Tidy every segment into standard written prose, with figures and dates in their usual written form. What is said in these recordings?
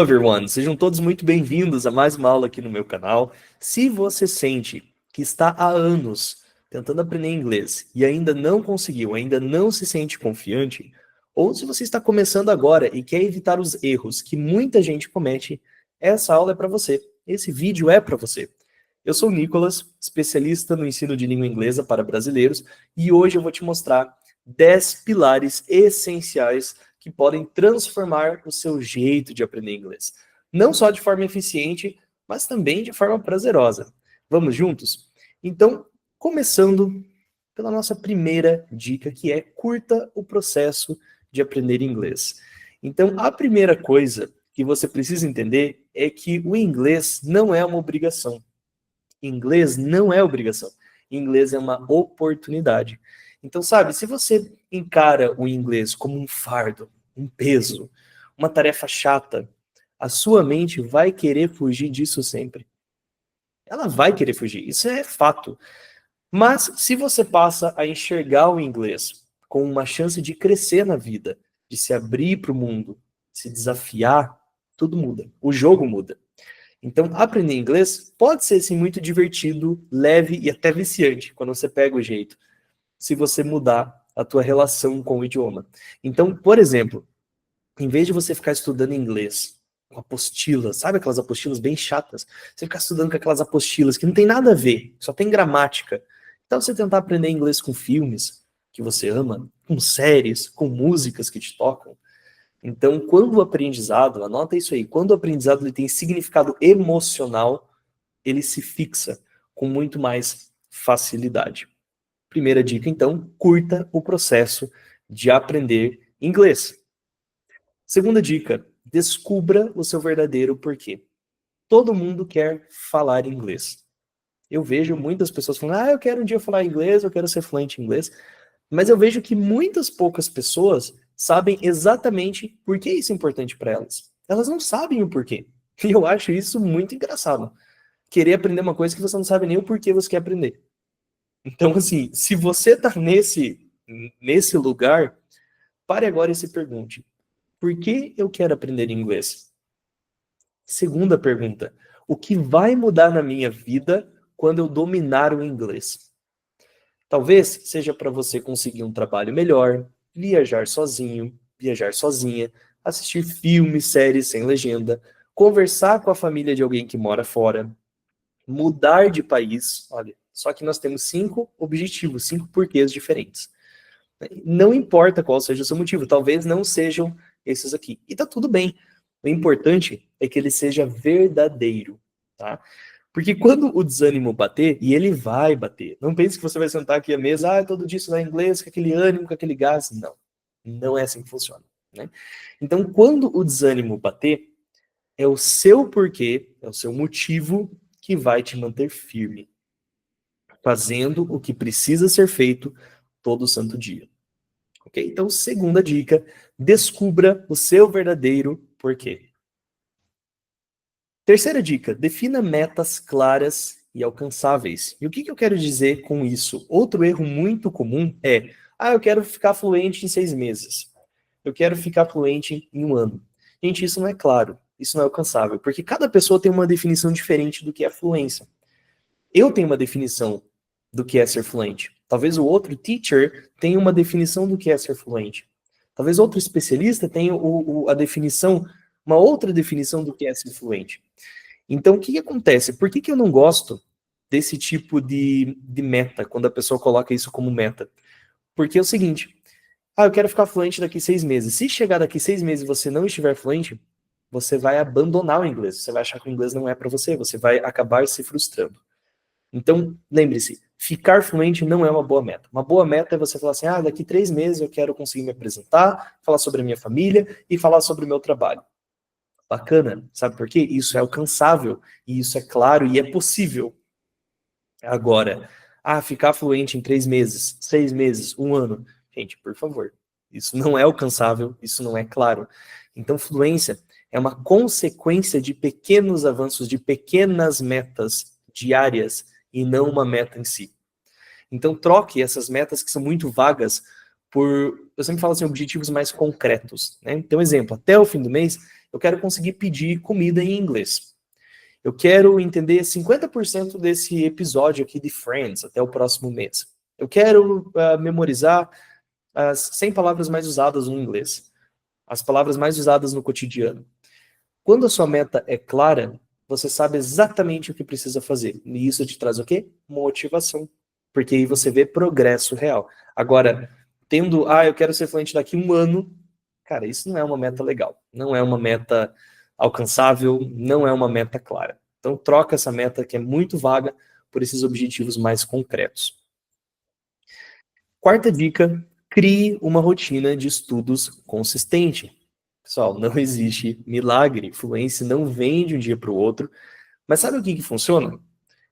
Everyone, sejam todos muito bem-vindos a mais uma aula aqui no meu canal. Se você sente que está há anos tentando aprender inglês e ainda não conseguiu, ainda não se sente confiante, ou se você está começando agora e quer evitar os erros que muita gente comete, essa aula é para você. Esse vídeo é para você. Eu sou o Nicolas, especialista no ensino de língua inglesa para brasileiros, e hoje eu vou te mostrar 10 pilares essenciais que podem transformar o seu jeito de aprender inglês. Não só de forma eficiente, mas também de forma prazerosa. Vamos juntos? Então, começando pela nossa primeira dica, que é curta o processo de aprender inglês. Então, a primeira coisa que você precisa entender é que o inglês não é uma obrigação. Inglês não é obrigação. Inglês é uma oportunidade. Então, sabe, se você encara o inglês como um fardo, um peso, uma tarefa chata, a sua mente vai querer fugir disso sempre. Ela vai querer fugir, isso é fato. Mas se você passa a enxergar o inglês com uma chance de crescer na vida, de se abrir para o mundo, se desafiar, tudo muda. O jogo muda. Então, aprender inglês pode ser, sim, muito divertido, leve e até viciante, quando você pega o jeito, se você mudar a tua relação com o idioma. Então, por exemplo, em vez de você ficar estudando inglês com apostilas, sabe aquelas apostilas bem chatas? Você ficar estudando com aquelas apostilas que não tem nada a ver, só tem gramática. Então, você tentar aprender inglês com filmes que você ama, com séries, com músicas que te tocam. Então, quando o aprendizado, anota isso aí, quando o aprendizado ele tem significado emocional, ele se fixa com muito mais facilidade. Primeira dica, então, curta o processo de aprender inglês. Segunda dica, descubra o seu verdadeiro porquê. Todo mundo quer falar inglês. Eu vejo muitas pessoas falando, eu quero um dia falar inglês, eu quero ser fluente em inglês. Mas eu vejo que muitas poucas pessoas sabem exatamente por que isso é importante para elas. Elas não sabem o porquê. E eu acho isso muito engraçado. Querer aprender uma coisa que você não sabe nem o porquê você quer aprender. Então, assim, se você está nesse lugar, pare agora e se pergunte: por que eu quero aprender inglês? Segunda pergunta: o que vai mudar na minha vida quando eu dominar o inglês? Talvez seja para você conseguir um trabalho melhor, viajar sozinho, viajar sozinha, assistir filmes, séries sem legenda, conversar com a família de alguém que mora fora, mudar de país. Olha, só que nós temos 5 objetivos, 5 porquês diferentes. Não importa qual seja o seu motivo, talvez não sejam esses aqui. E tá tudo bem. O importante é que ele seja verdadeiro, tá? Porque quando o desânimo bater, e ele vai bater, não pense que você vai sentar aqui à mesa, todo dia estudar inglês, com aquele ânimo, com aquele gás. Não, não é assim que funciona, né? Então, quando o desânimo bater, é o seu porquê, é o seu motivo que vai te manter firme, fazendo o que precisa ser feito todo santo dia. Ok? Então, segunda dica, descubra o seu verdadeiro porquê. Terceira dica, defina metas claras e alcançáveis. E o que eu quero dizer com isso? Outro erro muito comum é, eu quero ficar fluente em 6 meses. Eu quero ficar fluente em 1 ano. Gente, isso não é claro, isso não é alcançável, porque cada pessoa tem uma definição diferente do que é fluência. Eu tenho uma definição do que é ser fluente. Talvez o outro teacher tenha uma definição do que é ser fluente. Talvez outro especialista tenha a definição, uma outra definição do que é ser fluente. Então, o que acontece? Por que eu não gosto desse tipo de meta, quando a pessoa coloca isso como meta? Porque é o seguinte, eu quero ficar fluente daqui 6 meses. Se chegar daqui 6 meses e você não estiver fluente, você vai abandonar o inglês. Você vai achar que o inglês não é para você. Você vai acabar se frustrando. Então, lembre-se, ficar fluente não é uma boa meta. Uma boa meta é você falar assim, daqui 3 meses eu quero conseguir me apresentar, falar sobre a minha família e falar sobre o meu trabalho. Bacana, sabe por quê? Isso é alcançável, e isso é claro, e é possível. Agora, ficar fluente em 3 meses, 6 meses, 1 ano. Gente, por favor, isso não é alcançável, isso não é claro. Então, fluência é uma consequência de pequenos avanços, de pequenas metas diárias, e não uma meta em si. Então, troque essas metas que são muito vagas por, eu sempre falo assim, objetivos mais concretos, né? Então, exemplo, até o fim do mês, Eu quero conseguir pedir comida em inglês. Eu quero entender 50% desse episódio aqui de Friends até o próximo mês. Eu quero memorizar as 100 palavras mais usadas no inglês. As palavras mais usadas no cotidiano. Quando a sua meta é clara, você sabe exatamente o que precisa fazer. E isso te traz o quê? Motivação. Porque aí você vê progresso real. Agora, eu quero ser fluente daqui a um ano, cara, isso não é uma meta legal. Não é uma meta alcançável, não é uma meta clara. Então, troca essa meta que é muito vaga por esses objetivos mais concretos. Quarta dica, crie uma rotina de estudos consistente. Pessoal, não existe milagre. Fluência não vem de um dia para o outro. Mas sabe o que funciona?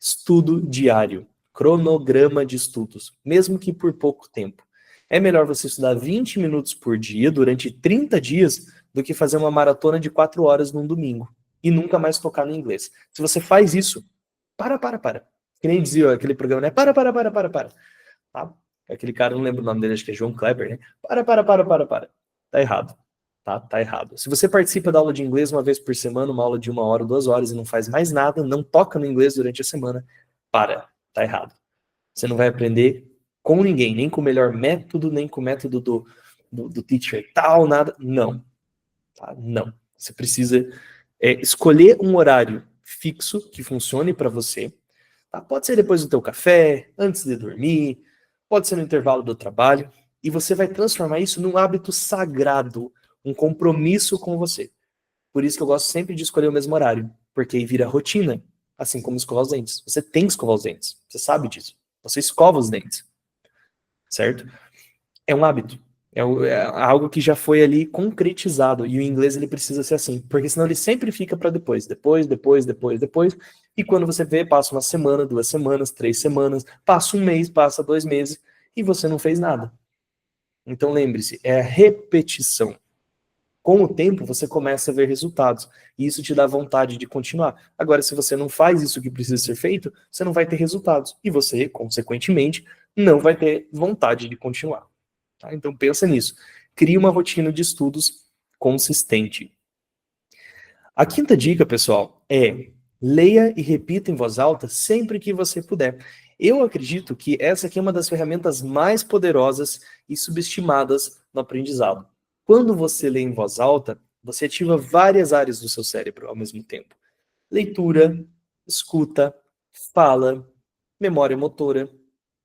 Estudo diário, cronograma de estudos, mesmo que por pouco tempo. É melhor você estudar 20 minutos por dia durante 30 dias do que fazer uma maratona de 4 horas num domingo e nunca mais tocar no inglês. Se você faz isso, para. Que nem dizia aquele programa, né? Para. Tá? Aquele cara, não lembro o nome dele, acho que é João Kleber, né? Para. Tá errado. Tá errado. Se você participa da aula de inglês uma vez por semana, uma aula de 1 hora, 2 horas e não faz mais nada, não toca no inglês durante a semana, tá errado. Você não vai aprender com ninguém, nem com o melhor método, nem com o método do teacher tal, nada. Não. Tá? Não. Você precisa escolher um horário fixo que funcione para você. Tá? Pode ser depois do teu café, antes de dormir, pode ser no intervalo do trabalho, e você vai transformar isso num hábito sagrado, um compromisso com você. Por isso que eu gosto sempre de escolher o mesmo horário, porque aí vira rotina, assim como escovar os dentes. Você tem que escovar os dentes, você sabe disso. Você escova os dentes, certo? É um hábito. É algo que já foi ali concretizado. E o inglês ele precisa ser assim. Porque senão ele sempre fica para depois. Depois. E quando você vê, passa uma semana, 2 semanas, 3 semanas, passa um mês, passa 2 meses e você não fez nada. Então lembre-se, é a repetição. Com o tempo, você começa a ver resultados. E isso te dá vontade de continuar. Agora, se você não faz isso que precisa ser feito, você não vai ter resultados. E você, consequentemente, não vai ter vontade de continuar. Tá? Então pensa nisso. Crie uma rotina de estudos consistente. A quinta dica, pessoal, é leia e repita em voz alta sempre que você puder. Eu acredito que essa aqui é uma das ferramentas mais poderosas e subestimadas no aprendizado. Quando você lê em voz alta, você ativa várias áreas do seu cérebro ao mesmo tempo. Leitura, escuta, fala, memória motora.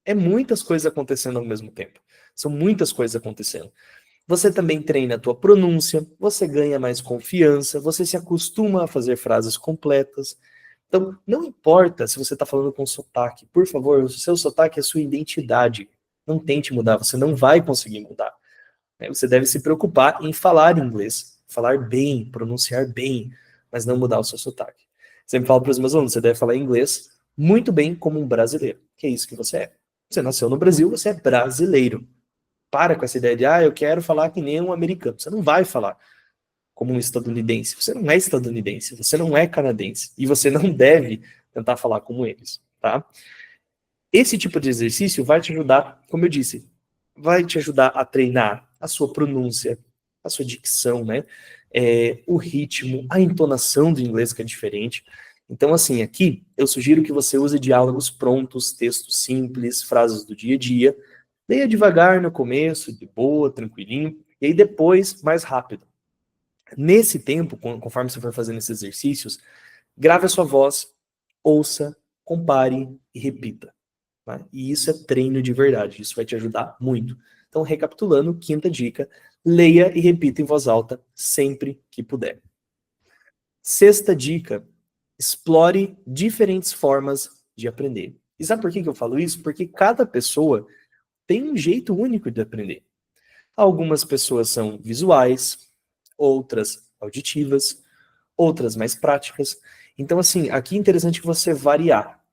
É muitas coisas acontecendo ao mesmo tempo. São muitas coisas acontecendo. Você também treina a tua pronúncia, você ganha mais confiança, você se acostuma a fazer frases completas. Então, não importa se você está falando com sotaque, por favor, o seu sotaque é a sua identidade. Não tente mudar, você não vai conseguir mudar. Você deve se preocupar em falar inglês, falar bem, pronunciar bem, mas não mudar o seu sotaque. Sempre falo para os meus alunos, você deve falar inglês muito bem como um brasileiro, que é isso que você é. Você nasceu no Brasil, você é brasileiro. Para com essa ideia de, eu quero falar que nem um americano. Você não vai falar como um estadunidense. Você não é estadunidense, você não é canadense. E você não deve tentar falar como eles, tá? Esse tipo de exercício vai te ajudar, como eu disse, vai te ajudar a treinar a sua pronúncia, a sua dicção, né? O ritmo, a entonação do inglês que é diferente. Então, assim, aqui eu sugiro que você use diálogos prontos, textos simples, frases do dia a dia. Leia devagar no começo, de boa, tranquilinho, e aí depois, mais rápido. Nesse tempo, conforme você for fazendo esses exercícios, grave a sua voz, ouça, compare e repita. Tá? E isso é treino de verdade, isso vai te ajudar muito. Então, recapitulando, quinta dica, leia e repita em voz alta sempre que puder. Sexta dica, explore diferentes formas de aprender. E sabe por que eu falo isso? Porque cada pessoa tem um jeito único de aprender. Algumas pessoas são visuais, outras auditivas, outras mais práticas. Então, assim, aqui é interessante você variar.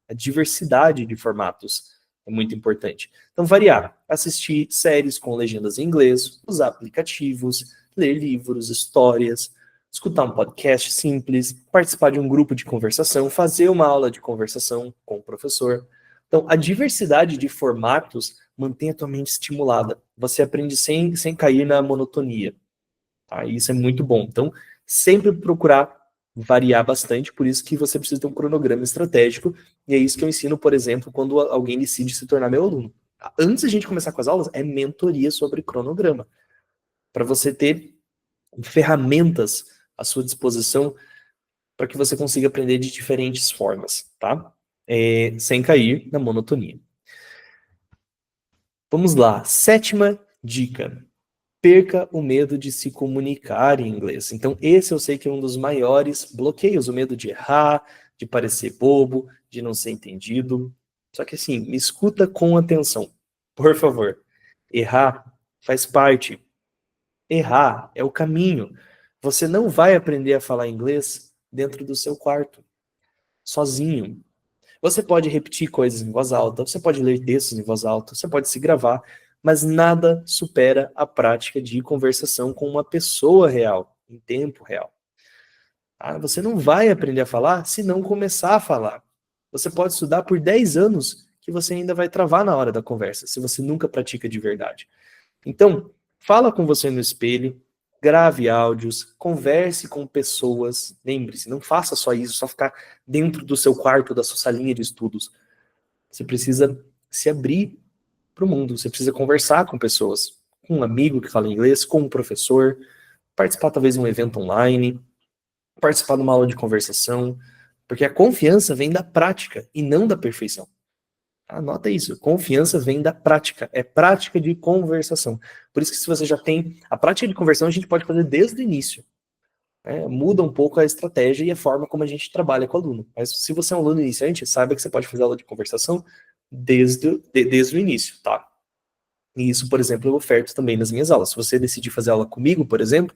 A diversidade de formatos é muito importante. Então, variar. Assistir séries com legendas em inglês, usar aplicativos, ler livros, histórias, escutar um podcast simples, participar de um grupo de conversação, fazer uma aula de conversação com o professor. Então, a diversidade de formatos mantém a tua mente estimulada. Você aprende sem cair na monotonia. Tá? E isso é muito bom. Então, Sempre procurar variar bastante, por isso que você precisa ter um cronograma estratégico, e é isso que eu ensino, por exemplo, quando alguém decide se tornar meu aluno. Antes da gente começar com as aulas, é mentoria sobre cronograma, para você ter ferramentas à sua disposição para que você consiga aprender de diferentes formas, tá? Sem cair na monotonia. Vamos lá, 7ª dica. Perca o medo de se comunicar em inglês. Então, esse eu sei que é um dos maiores bloqueios, o medo de errar, de parecer bobo, de não ser entendido. Só que assim, me escuta com atenção, por favor. Errar faz parte. Errar é o caminho. Você não vai aprender a falar inglês dentro do seu quarto, sozinho. Você pode repetir coisas em voz alta, você pode ler textos em voz alta, você pode se gravar, mas nada supera a prática de conversação com uma pessoa real, em tempo real. Você não vai aprender a falar se não começar a falar. Você pode estudar por 10 anos que você ainda vai travar na hora da conversa, se você nunca pratica de verdade. Então, fala com você no espelho, grave áudios, converse com pessoas. Lembre-se, não faça só isso, só ficar dentro do seu quarto, da sua salinha de estudos. Você precisa se abrir para o mundo, você precisa conversar com pessoas, com um amigo que fala inglês, com um professor, participar talvez de um evento online, participar de uma aula de conversação, porque a confiança vem da prática e não da perfeição. Anota isso, confiança vem da prática, é prática de conversação. Por isso que se você já tem a prática de conversação, a gente pode fazer desde o início. Muda um pouco a estratégia e a forma como a gente trabalha com o aluno. Mas se você é um aluno iniciante, saiba que você pode fazer aula de conversação desde o início, tá? E isso, por exemplo, eu oferto também nas minhas aulas. Se você decidir fazer aula comigo, por exemplo,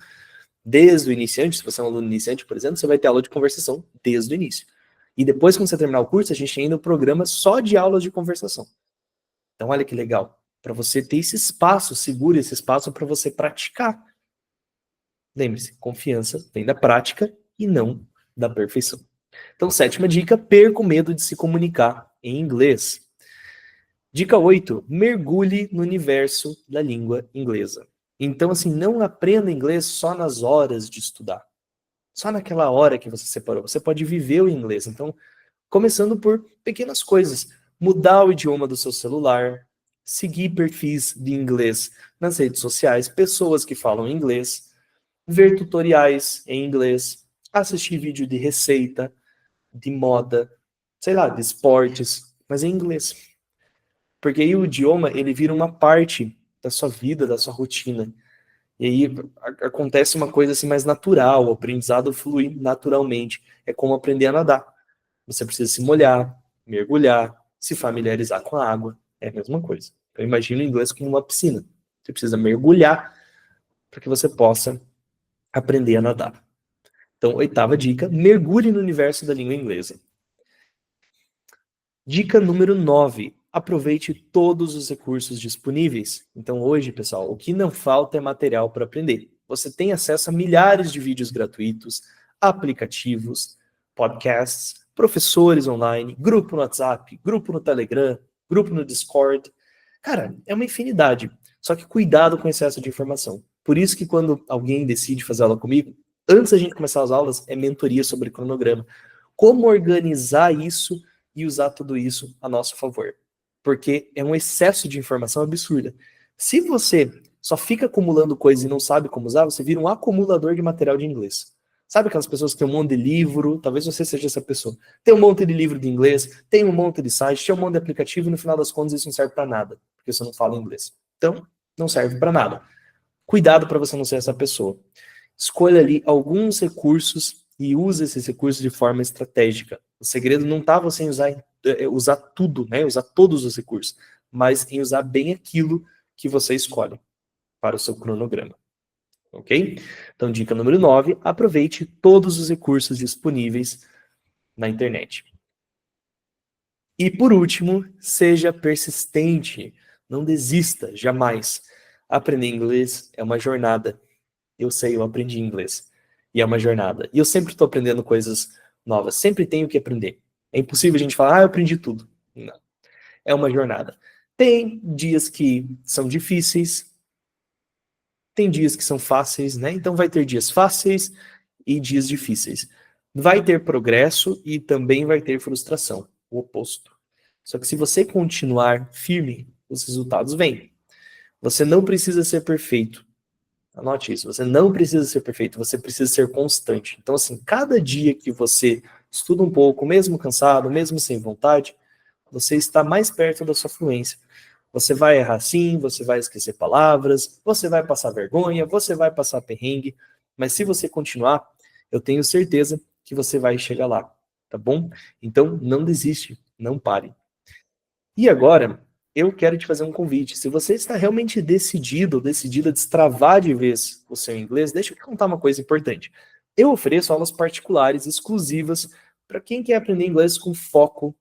desde o iniciante, se você é um aluno iniciante, por exemplo, você vai ter aula de conversação desde o início. E depois, quando você terminar o curso, a gente ainda programa só de aulas de conversação. Então, olha que legal. Para você ter esse espaço, segure esse espaço para você praticar. Lembre-se, confiança vem da prática e não da perfeição. Então, 7ª dica, perca o medo de se comunicar em inglês. Dica 8, mergulhe no universo da língua inglesa. Então, assim, não aprenda inglês só nas horas de estudar. Só naquela hora que você separou. Você pode viver o inglês. Então, começando por pequenas coisas. Mudar o idioma do seu celular, seguir perfis de inglês nas redes sociais, pessoas que falam inglês, ver tutoriais em inglês, assistir vídeo de receita, de moda, sei lá, de esportes, mas em inglês. Porque aí o idioma, ele vira uma parte da sua vida, da sua rotina. E aí acontece uma coisa assim mais natural, o aprendizado flui naturalmente. É como aprender a nadar. Você precisa se molhar, mergulhar, se familiarizar com a água. É a mesma coisa. Eu imagino o inglês como uma piscina. Você precisa mergulhar para que você possa aprender a nadar. Então, 8ª dica, mergulhe no universo da língua inglesa. Dica número 9, aproveite todos os recursos disponíveis. Então, hoje, pessoal, o que não falta é material para aprender. Você tem acesso a milhares de vídeos gratuitos, aplicativos, podcasts, professores online, grupo no WhatsApp, grupo no Telegram, grupo no Discord. Cara, é uma infinidade. Só que cuidado com o excesso de informação. Por isso que quando alguém decide fazer aula comigo, antes da gente começar as aulas, é mentoria sobre cronograma. Como organizar isso e usar tudo isso a nosso favor. Porque é um excesso de informação absurda. Se você só fica acumulando coisas e não sabe como usar, você vira um acumulador de material de inglês. Sabe aquelas pessoas que têm um monte de livro? Talvez você seja essa pessoa. Tem um monte de livro de inglês, tem um monte de site, tem um monte de aplicativo e no final das contas isso não serve para nada, porque você não fala inglês. Então, não serve para nada. Cuidado para você não ser essa pessoa. Escolha ali alguns recursos e use esses recursos de forma estratégica. O segredo não está você em usar tudo, né? Usar todos os recursos, mas em usar bem aquilo que você escolhe para o seu cronograma. Ok? Então, dica número 9, aproveite todos os recursos disponíveis na internet. E por último, seja persistente. Não desista, jamais. Aprender inglês é uma jornada. Eu sei, eu aprendi inglês. E é uma jornada. E eu sempre estou aprendendo coisas novas. Sempre tenho que aprender. É impossível a gente falar, eu aprendi tudo. Não. É uma jornada. Tem dias que são difíceis, tem dias que são fáceis, né? Então vai ter dias fáceis e dias difíceis. Vai ter progresso e também vai ter frustração, o oposto. Só que se você continuar firme, os resultados vêm. Você não precisa ser perfeito. Anote isso, você não precisa ser perfeito, você precisa ser constante. Então, assim, cada dia que você estuda um pouco, mesmo cansado, mesmo sem vontade, você está mais perto da sua fluência. Você vai errar sim, você vai esquecer palavras, você vai passar vergonha, você vai passar perrengue, mas se você continuar, eu tenho certeza que você vai chegar lá, tá bom? Então, não desiste, não pare. E agora, eu quero te fazer um convite. Se você está realmente decidido ou decidida a destravar de vez o seu inglês, deixa eu te contar uma coisa importante. Eu ofereço aulas particulares exclusivas para quem quer aprender inglês com foco,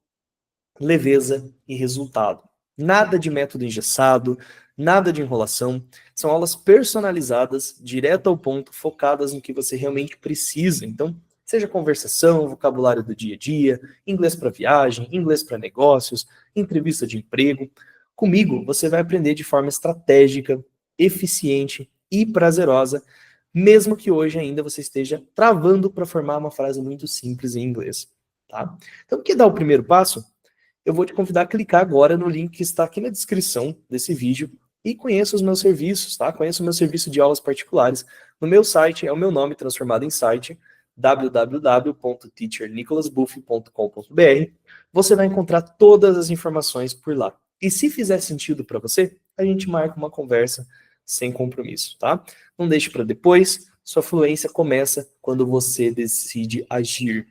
leveza e resultado. Nada de método engessado, nada de enrolação. São aulas personalizadas, direto ao ponto, focadas no que você realmente precisa. Então, seja conversação, vocabulário do dia a dia, inglês para viagem, inglês para negócios, entrevista de emprego. Comigo, você vai aprender de forma estratégica, eficiente e prazerosa, mesmo que hoje ainda você esteja travando para formar uma frase muito simples em inglês, tá? Então, quer dar o primeiro passo? Eu vou te convidar a clicar agora no link que está aqui na descrição desse vídeo e conheça os meus serviços, tá? Conheça o meu serviço de aulas particulares. No meu site, é o meu nome transformado em site, www.teachernicolasbuff.com.br. Você vai encontrar todas as informações por lá. E se fizer sentido para você, a gente marca uma conversa sem compromisso, tá? Não deixe para depois, sua fluência começa quando você decide agir,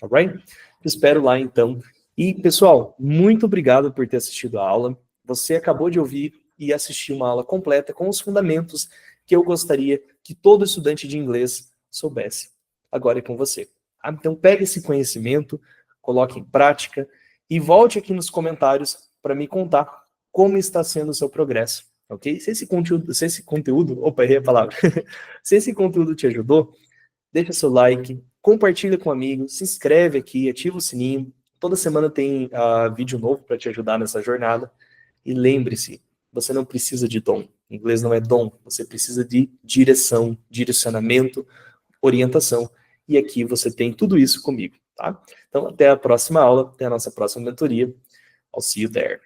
alright? Eu espero lá então. E, pessoal, muito obrigado por ter assistido a aula. Você acabou de ouvir e assistir uma aula completa com os fundamentos que eu gostaria que todo estudante de inglês soubesse. Agora é com você. Tá? Então, pegue esse conhecimento, coloque em prática e volte aqui nos comentários para me contar como está sendo o seu progresso, ok? Se esse conteúdo, opa, errei a palavra. Se esse conteúdo te ajudou, deixa seu like, compartilha com amigos, se inscreve aqui, ativa o sininho. Toda semana tem vídeo novo para te ajudar nessa jornada. E lembre-se, você não precisa de dom. Em inglês não é dom, você precisa de direção, direcionamento, orientação. E aqui você tem tudo isso comigo, tá? Então, até a próxima aula, até a nossa próxima mentoria. I'll see you there.